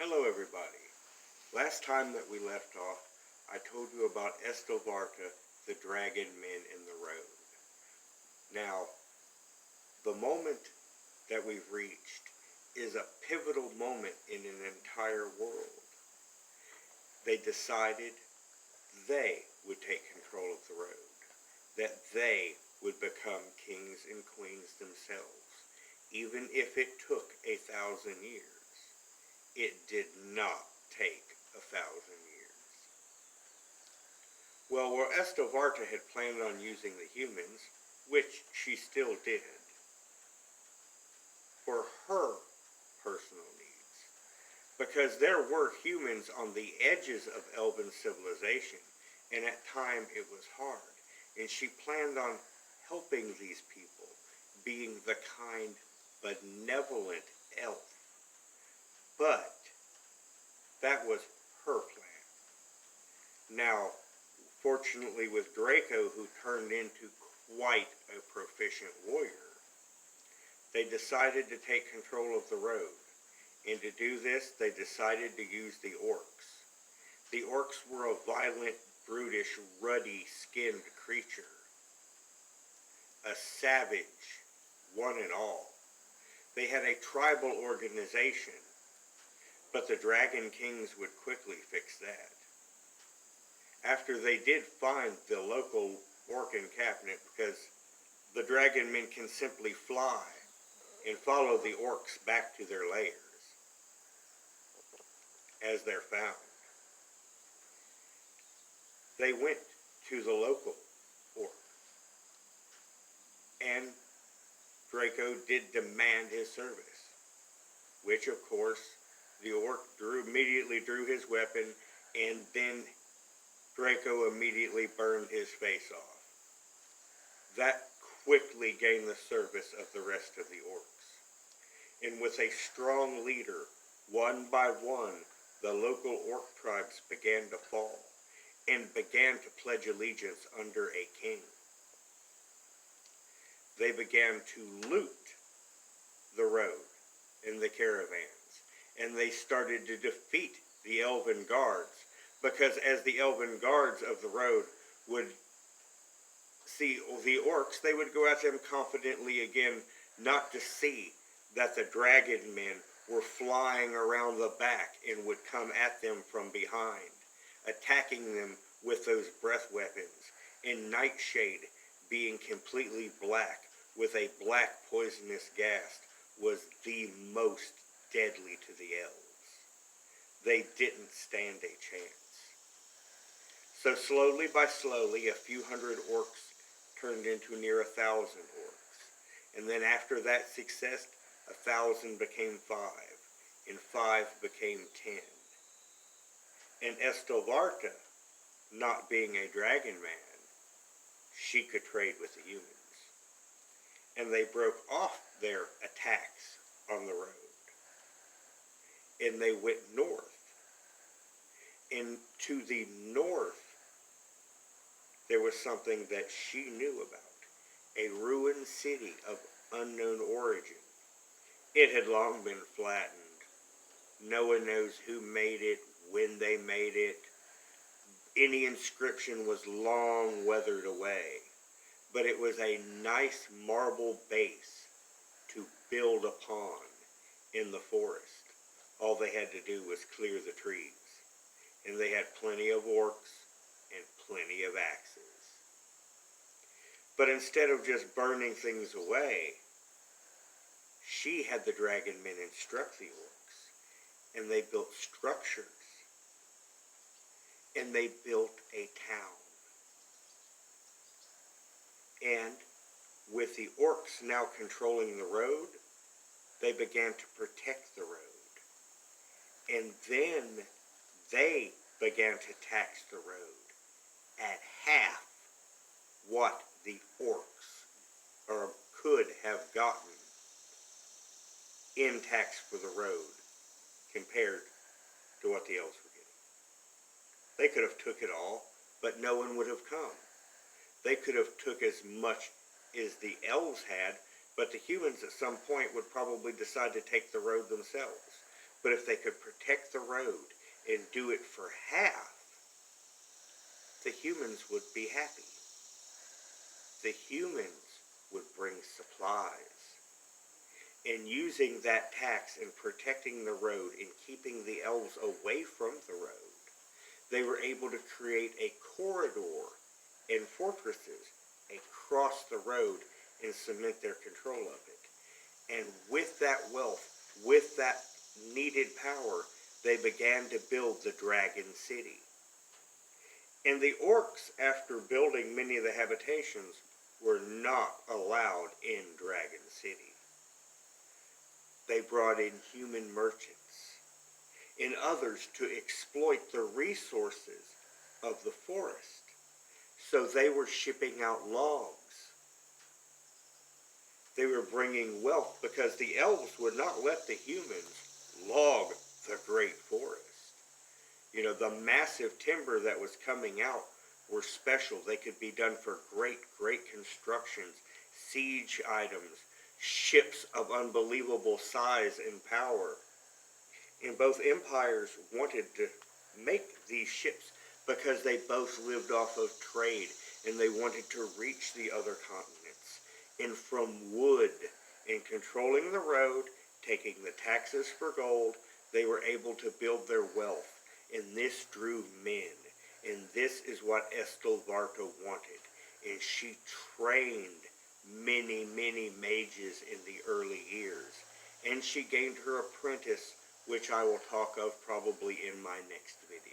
Hello everybody. Last time that we left off, I told you about Estovarta, the dragon men in the road. Now, the moment that we've reached is a pivotal moment in an entire world. They decided they would take control of the road, that they would become kings and queens themselves, even if it took 1,000 years. It did not take 1,000 years. Well, where Estovarta had planned on using the humans, which she still did, for her personal needs, because there were humans on the edges of elven civilization, and at times it was hard, and she planned on helping these people, being the kind, benevolent elf. But that was her plan. Now, fortunately with Draco, who turned into quite a proficient warrior, they decided to take control of the road. And to do this, they decided to use the orcs. The orcs were a violent, brutish, ruddy-skinned creature. A savage, one and all. They had a tribal organization, but the Dragon Kings would quickly fix that. After they did find the local orc encampment, because the Dragon Men can simply fly and follow the orcs back to their lairs as they're found. They went to the local orc, and Draco did demand his service, which of course the orc immediately drew his weapon, and then Draco immediately burned his face off. That quickly gained the service of the rest of the orcs. And with a strong leader, one by one, the local orc tribes began to fall and began to pledge allegiance under a king. They began to loot the road and the caravans, and they started to defeat the elven guards, because as the elven guards of the road would see the orcs, they would go at them confidently again, not to see that the dragon men were flying around the back and would come at them from behind, attacking them with those breath weapons, and Nightshade, being completely black with a black poisonous gas, was the most deadly to the elves. They didn't stand a chance. So slowly by slowly, a few hundred orcs turned into near 1,000 orcs. And then after that success, 1,000 became 5, and 5 became 10. And Estovarta, not being a dragon man, she could trade with the humans. And they broke off their attacks on the road. And they went north. And to the north, there was something that she knew about. A ruined city of unknown origin. It had long been flattened. No one knows who made it, when they made it. Any inscription was long weathered away. But it was a nice marble base to build upon in the forest. All they had to do was clear the trees. And they had plenty of orcs and plenty of axes. But instead of just burning things away, she had the dragon men instruct the orcs. And they built structures. And they built a town. And with the orcs now controlling the road, they began to protect the road. And then they began to tax the road at half what the orcs could have gotten in tax for the road compared to what the elves were getting. They could have took it all, but no one would have come. They could have took as much as the elves had, but the humans at some point would probably decide to take the road themselves. But if they could protect the road and do it for half, the humans would be happy. The humans would bring supplies. And using that tax and protecting the road and keeping the elves away from the road, they were able to create a corridor and fortresses across the road and cement their control of it. And with that wealth, with that needed power, they began to build the Dragon City. And the orcs, after building many of the habitations, were not allowed in Dragon City. They brought in human merchants and others to exploit the resources of the forest. So they were shipping out logs. They were bringing wealth because the elves would not let the humans log the great forest. You know, the massive timber that was coming out were special. They could be done for great, great constructions, siege items, ships of unbelievable size and power. And both empires wanted to make these ships because they both lived off of trade and they wanted to reach the other continents. And from wood and controlling the road, taking the taxes for gold, they were able to build their wealth. And this drew men. And this is what Estelvarta wanted. And she trained many, many mages in the early years. And she gained her apprentice, which I will talk of probably in my next video.